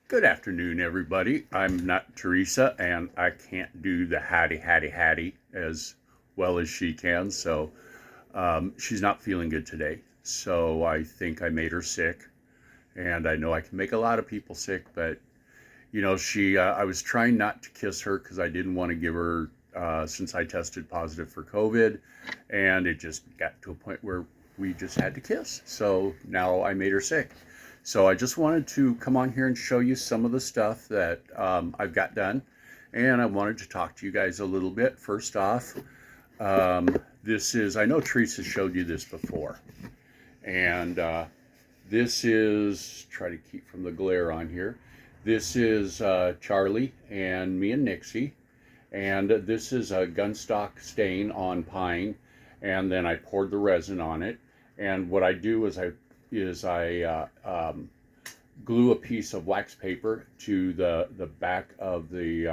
Good afternoon, everybody. I'm not Theresa, and I can't do the hattie as well as she can. So she's not feeling good today. So I think I made her sick, and I know I can make a lot of people sick. But she I was trying not to kiss her because I didn't want to give her since I tested positive for COVID, and it just got to a point where we just had to kiss. So now I made her sick. So I just wanted to come on here and show you some of the stuff that I've got done. And I wanted to talk to you guys a little bit. First off, um, this is, I know Teresa showed you this before. And this is, try to keep from the glare on here. This is Charlie and me and Nixie. And this is a gunstock stain on pine. And then I poured the resin on it. And what I do is I glue a piece of wax paper to the back of the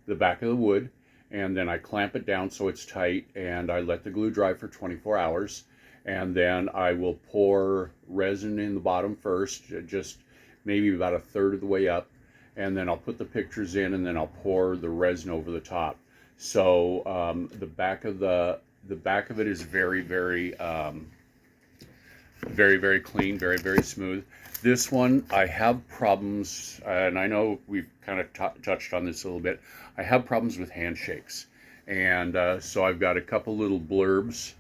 back of the wood, and then I clamp it down so it's tight, and I let the glue dry for 24 hours, and then I will pour resin in the bottom first, just maybe about a third of the way up, and then I'll put the pictures in, and then I'll pour the resin over the top. So the back of it is very clean, very smooth. This one, I have problems, and I know we've kind of touched on this a little bit. I have problems with handshakes, and so I've got a couple little blurbs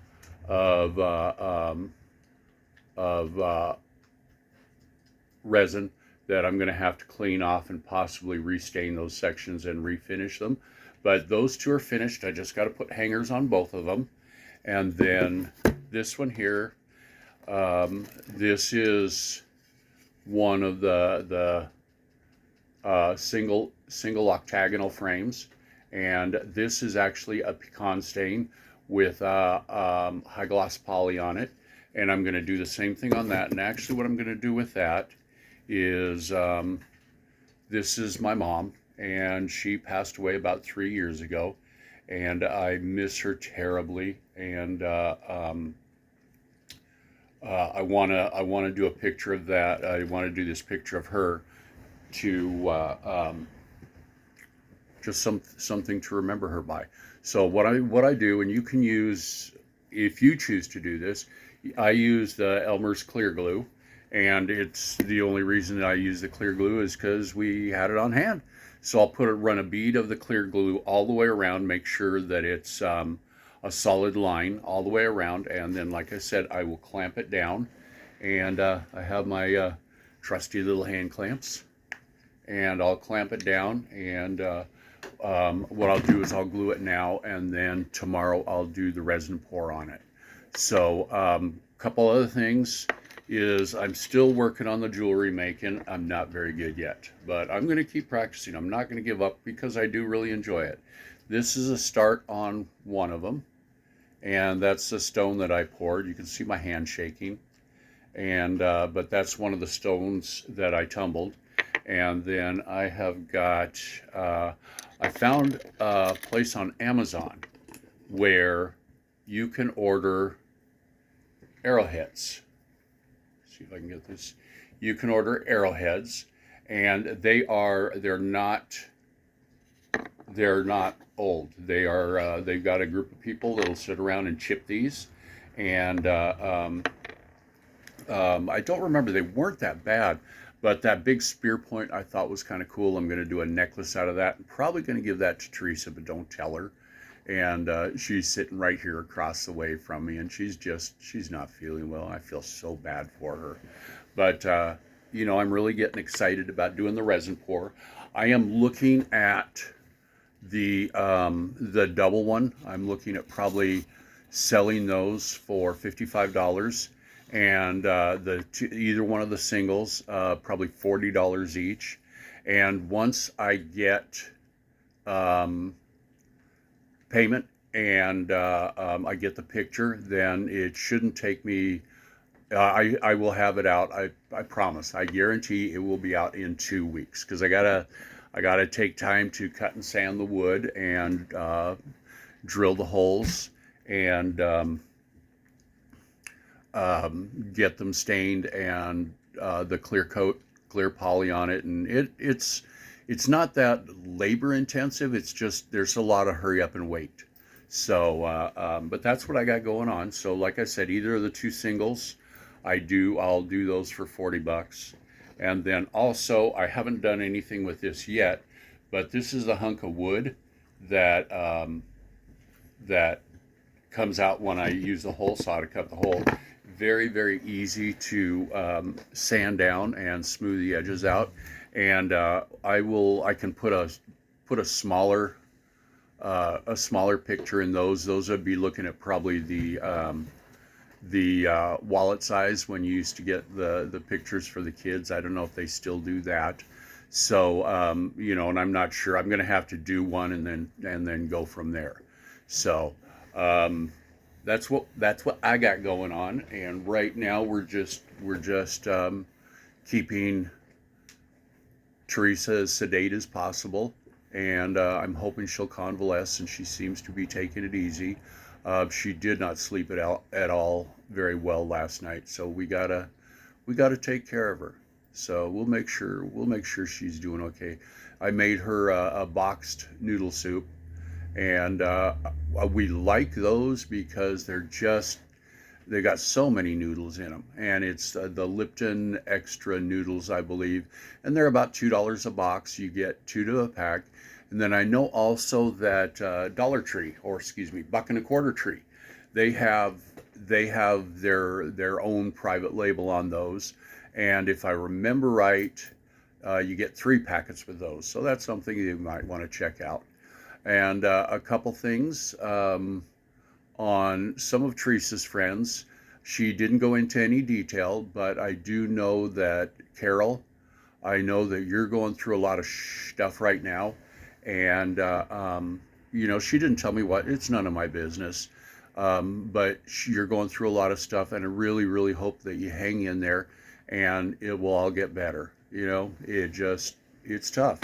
of resin that I'm going to have to clean off and possibly restain those sections and refinish them. But those two are finished. I just got to put hangers on both of them, and then this one here. This is one of the single octagonal frames, and this is actually a pecan stain with high gloss poly on it. And I'm going to do the same thing on that. And actually, what I'm going to do with that is this is my mom, and she passed away about 3 years ago, and I miss her terribly. And I wanna do a picture of that. I want to do this picture of her to just something to remember her by. So what I do, and you can use if you choose to do this. I use the Elmer's clear glue, and it's the only reason that I use the clear glue is because we had it on hand. So I'll run a bead of the clear glue all the way around, make sure that it's a solid line all the way around, and then, like I said, I will clamp it down, and I have my trusty little hand clamps, and I'll clamp it down, and what I'll do is I'll glue it now, and then tomorrow I'll do the resin pour on it. So a couple other things is I'm still working on the jewelry making. I'm not very good yet, but I'm going to keep practicing. I'm not going to give up because I do really enjoy it. This is a start on one of them, and that's the stone that I poured. You can see my hand shaking, and but that's one of the stones that I tumbled. And then I have got I found a place on Amazon where you can order arrowheads. See if I can get this. You can order arrowheads, and they're not old. They've got a group of people that'll sit around and chip these, and I don't remember. They weren't that bad, but that big spear point I thought was kind of cool. I'm going to do a necklace out of that. I'm probably going to give that to Teresa, but don't tell her. And she's sitting right here across the way from me, and she's not feeling well. I feel so bad for her, but I'm really getting excited about doing the resin pour. I am looking at the double one. I'm looking at probably selling those for $55, and either one of the singles probably $40 each. And once I get payment and I get the picture, then it shouldn't take me. I will have it out. I promise. I guarantee it will be out in 2 weeks because I gotta take time to cut and sand the wood and drill the holes and get them stained and the clear clear poly on it, and it's not that labor intensive. It's just there's a lot of hurry up and wait. So, but that's what I got going on. So, like I said, either of the two singles, I'll do those for $40. And then also, I haven't done anything with this yet, but this is a hunk of wood that that comes out when I use the hole saw to cut the hole. Very, very easy to sand down and smooth the edges out. And I can put a smaller picture in those. Those would be looking at probably the wallet size when you used to get the pictures for the kids. I don't know if they still do that. So and I'm not sure. I'm going to have to do one and then go from there. So that's what I got going on. And right now we're just keeping Theresa as sedate as possible, and I'm hoping she'll convalesce, and she seems to be taking it easy. She did not sleep at all very well last night, so we gotta take care of her. So we'll make sure she's doing okay. I made her a boxed noodle soup, and we like those because they got so many noodles in them, and it's the Lipton extra noodles, I believe, and they're about $2 a box. You get 2 to a pack. And then I know also that Dollar Tree, or excuse me, Buck and a Quarter Tree, they have their own private label on those, and if I remember right, you get 3 packets with those. So that's something you might want to check out. And a couple things. On some of Teresa's friends. She didn't go into any detail, but I do know that Carol, I know that you're going through a lot of stuff right now. And, she didn't tell me what, it's none of my business. But you're going through a lot of stuff, and I really, really hope that you hang in there and it will all get better. It's tough.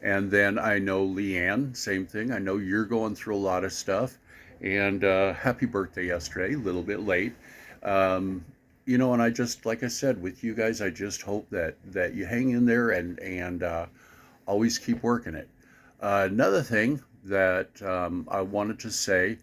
And then I know Leanne, same thing. I know you're going through a lot of stuff. And happy birthday yesterday, a little bit late. And I just, like I said, with you guys, I just hope that you hang in there and always keep working it. Another thing that I wanted to say,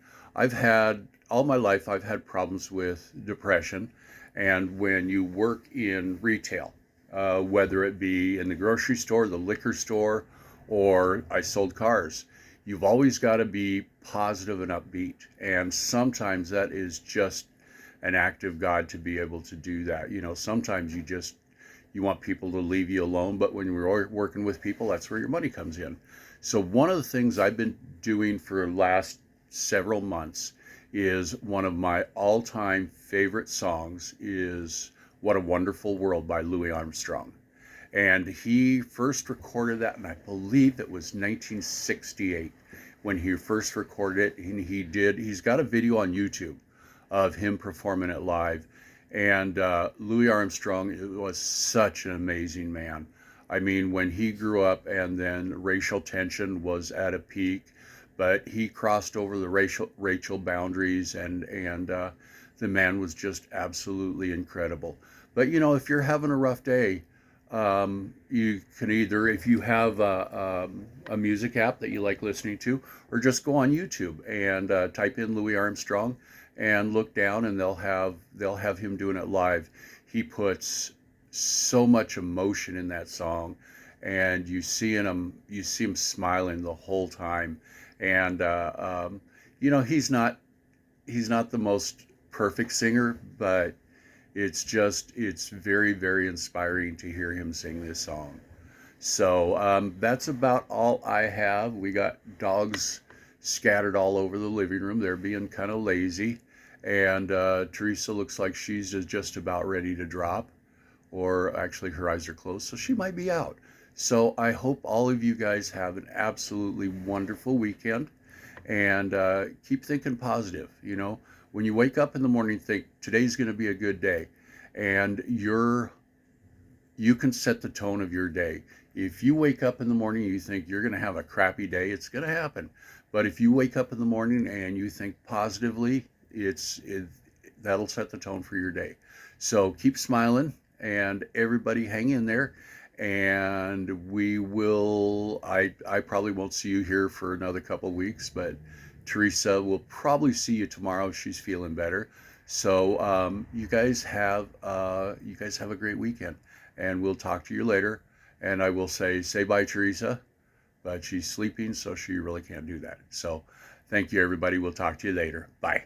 all my life, I've had problems with depression. And when you work in retail, whether it be in the grocery store, the liquor store, or I sold cars, you've always got to be positive and upbeat. And sometimes that is just an act of God to be able to do that. Sometimes you want people to leave you alone, but when you're working with people, that's where your money comes in. So one of the things I've been doing for the last several months is one of my all-time favorite songs is What a Wonderful World by Louis Armstrong. And he first recorded that, and I believe it was 1968 when he first recorded it. And he's got a video on YouTube of him performing it live. And Louis Armstrong was such an amazing man. I mean, when he grew up, and then racial tension was at a peak, but he crossed over the racial boundaries, and the man was just absolutely incredible. But if you're having a rough day, you can either, if you have a music app that you like listening to, or just go on YouTube and type in Louis Armstrong and look down, and they'll have him doing it live. He puts so much emotion in that song, and you see him smiling the whole time. And he's not the most perfect singer, but it's very, very inspiring to hear him sing this song. So that's about all I have. We got dogs scattered all over the living room. They're being kind of lazy. And Theresa looks like she's just about ready to drop, or actually her eyes are closed, so she might be out. So I hope all of you guys have an absolutely wonderful weekend, and keep thinking positive. When you wake up in the morning, think today's going to be a good day, and you can set the tone of your day. If you wake up in the morning and you think you're going to have a crappy day, it's going to happen. But if you wake up in the morning and you think positively, that'll set the tone for your day. So keep smiling, and everybody hang in there. and we will. I probably won't see you here for another couple of weeks, but Theresa will probably see you tomorrow. She's feeling better. So you guys have a great weekend, and we'll talk to you later. And I will say bye, Theresa, but she's sleeping, so she really can't do that. So thank you, everybody. We'll talk to you later. Bye.